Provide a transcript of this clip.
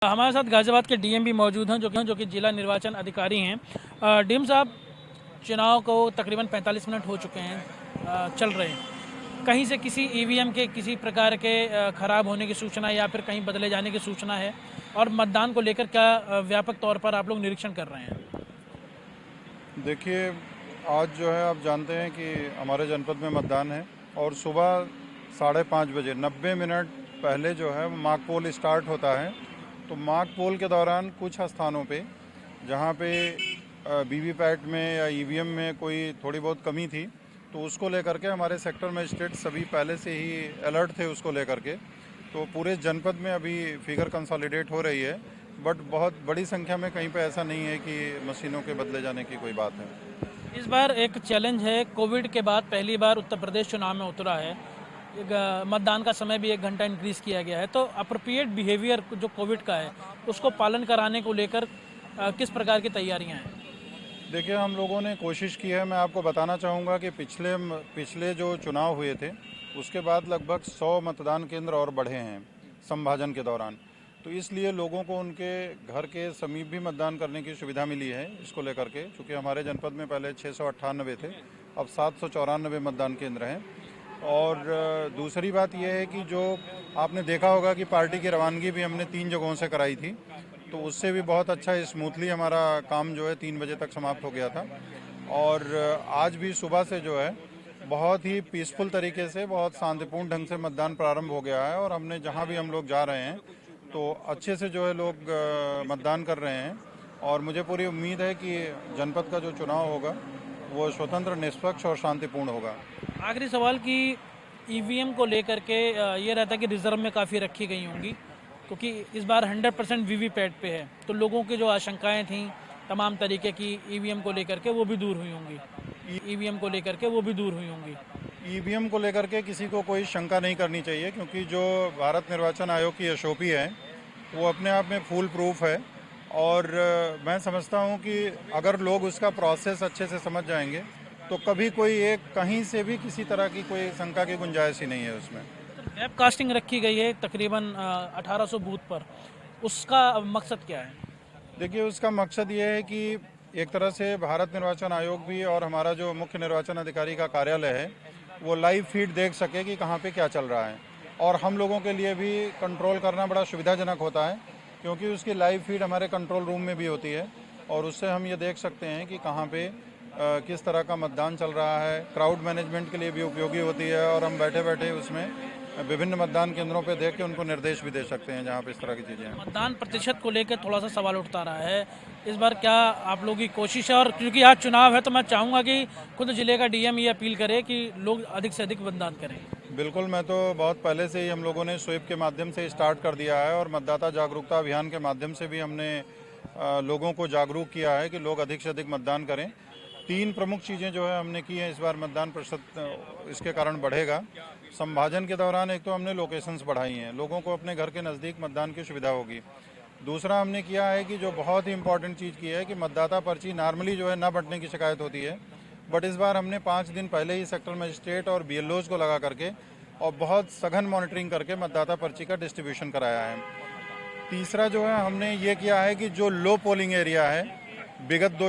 हमारे साथ गाजियाबाद के डीएम भी मौजूद हैं जो कि जिला निर्वाचन अधिकारी हैं। डीएम साहब, चुनाव को तकरीबन 45 मिनट हो चुके हैं, चल रहे हैं। कहीं से किसी ईवीएम के किसी प्रकार के ख़राब होने की सूचना या फिर कहीं बदले जाने की सूचना है? और मतदान को लेकर क्या व्यापक तौर पर आप लोग निरीक्षण कर रहे हैं? देखिए, आज जो है आप जानते हैं कि हमारे जनपद में मतदान है और सुबह 5:30 बजे 90 मिनट पहले जो है मॉक पोल स्टार्ट होता है। तो मॉक पोल के दौरान कुछ स्थानों पे जहाँ पे वीवीपैट में या ईवीएम में कोई थोड़ी बहुत कमी थी, तो उसको लेकर के हमारे सेक्टर मजिस्ट्रेट सभी पहले से ही अलर्ट थे उसको लेकर के। तो पूरे जनपद में अभी फिगर कंसोलिडेट हो रही है, बट बहुत बड़ी संख्या में कहीं पे ऐसा नहीं है कि मशीनों के बदले जाने की कोई बात है। इस बार एक चैलेंज है, कोविड के बाद पहली बार उत्तर प्रदेश चुनाव में उतरा है। मतदान का समय भी 1 घंटा इंक्रीज़ किया गया है, तो अप्रोप्रिएट बिहेवियर जो कोविड का है उसको पालन कराने को लेकर किस प्रकार की तैयारियां हैं? देखिए, हम लोगों ने कोशिश की है। मैं आपको बताना चाहूँगा कि पिछले जो चुनाव हुए थे उसके बाद लगभग 100 मतदान केंद्र और बढ़े हैं संभाजन के दौरान। तो इसलिए लोगों को उनके घर के समीप भी मतदान करने की सुविधा मिली है इसको लेकर के, क्योंकि हमारे जनपद में पहले 698 थे, अब 794 मतदान केंद्र हैं। और दूसरी बात यह है कि जो आपने देखा होगा कि पार्टी की रवानगी भी हमने 3 जगहों से कराई थी, तो उससे भी बहुत अच्छा स्मूथली हमारा काम जो है 3 बजे तक समाप्त हो गया था। और आज भी सुबह से जो है बहुत ही पीसफुल तरीके से, बहुत शांतिपूर्ण ढंग से मतदान प्रारंभ हो गया है। और हमने जहां भी हम लोग जा रहे हैं तो अच्छे से जो है लोग मतदान कर रहे हैं। और मुझे पूरी उम्मीद है कि जनपद का जो चुनाव होगा वो स्वतंत्र, निष्पक्ष और शांतिपूर्ण होगा। आखिरी सवाल कि ईवीएम को लेकर के ये रहता है कि रिजर्व में काफ़ी रखी गई होंगी, क्योंकि इस बार 100% वीवीपैट पे है, तो लोगों की जो आशंकाएं थीं तमाम तरीके की ईवीएम को लेकर के वो भी दूर हुई होंगी। ईवीएम को लेकर के किसी को कोई शंका नहीं करनी चाहिए, क्योंकि जो भारत निर्वाचन आयोग की एसओपी है वो अपने आप में फुल प्रूफ है। और मैं समझता हूं कि अगर लोग उसका प्रोसेस अच्छे से समझ जाएंगे तो कभी कोई एक कहीं से भी किसी तरह की कोई शंका की गुंजाइश ही नहीं है उसमें। वेब कास्टिंग रखी गई है तकरीबन 1800 बूथ पर, उसका मकसद क्या है? देखिए, उसका मकसद ये है कि एक तरह से भारत निर्वाचन आयोग भी और हमारा जो मुख्य निर्वाचन अधिकारी का कार्यालय है वो लाइव फीड देख सके कि कहाँ पे क्या चल रहा है। और हम लोगों के लिए भी कंट्रोल करना बड़ा सुविधाजनक होता है, क्योंकि उसकी लाइव फीड हमारे कंट्रोल रूम में भी होती है और उससे हम ये देख सकते हैं कि कहाँ पे किस तरह का मतदान चल रहा है। क्राउड मैनेजमेंट के लिए भी उपयोगी होती है और हम बैठे बैठे उसमें विभिन्न मतदान केंद्रों पे देख के उनको निर्देश भी दे सकते हैं जहाँ पे इस तरह की चीज़ें हैं। मतदान प्रतिशत को लेकर थोड़ा सा सवाल उठता रहा है, इस बार क्या आप लोगों की कोशिश है? और क्योंकि आज चुनाव है तो मैं चाहूँगा कि खुद जिले का डीएम ये अपील करे कि लोग अधिक से अधिक मतदान करें। बिल्कुल, मैं तो बहुत पहले से ही हम लोगों ने स्वीप के माध्यम से स्टार्ट कर दिया है और मतदाता जागरूकता अभियान के माध्यम से भी हमने लोगों को जागरूक किया है कि लोग अधिक से अधिक मतदान करें। 3 प्रमुख चीज़ें जो है हमने की हैं इस बार मतदान प्रतिशत इसके कारण बढ़ेगा। संभाजन के दौरान एक तो हमने लोकेशंस बढ़ाई हैं, लोगों को अपने घर के नज़दीक मतदान की सुविधा होगी। दूसरा हमने किया है कि जो बहुत ही इंपॉर्टेंट चीज़ की है कि मतदाता पर्ची नॉर्मली जो है न बंटने की शिकायत होती है, बट इस बार हमने 5 दिन पहले ही सेक्टर मजिस्ट्रेट और बीएलओज को लगा करके और बहुत सघन मॉनिटरिंग करके मतदाता पर्ची का डिस्ट्रीब्यूशन कराया है। तीसरा जो है हमने ये किया है कि जो लो पोलिंग एरिया है, विगत 2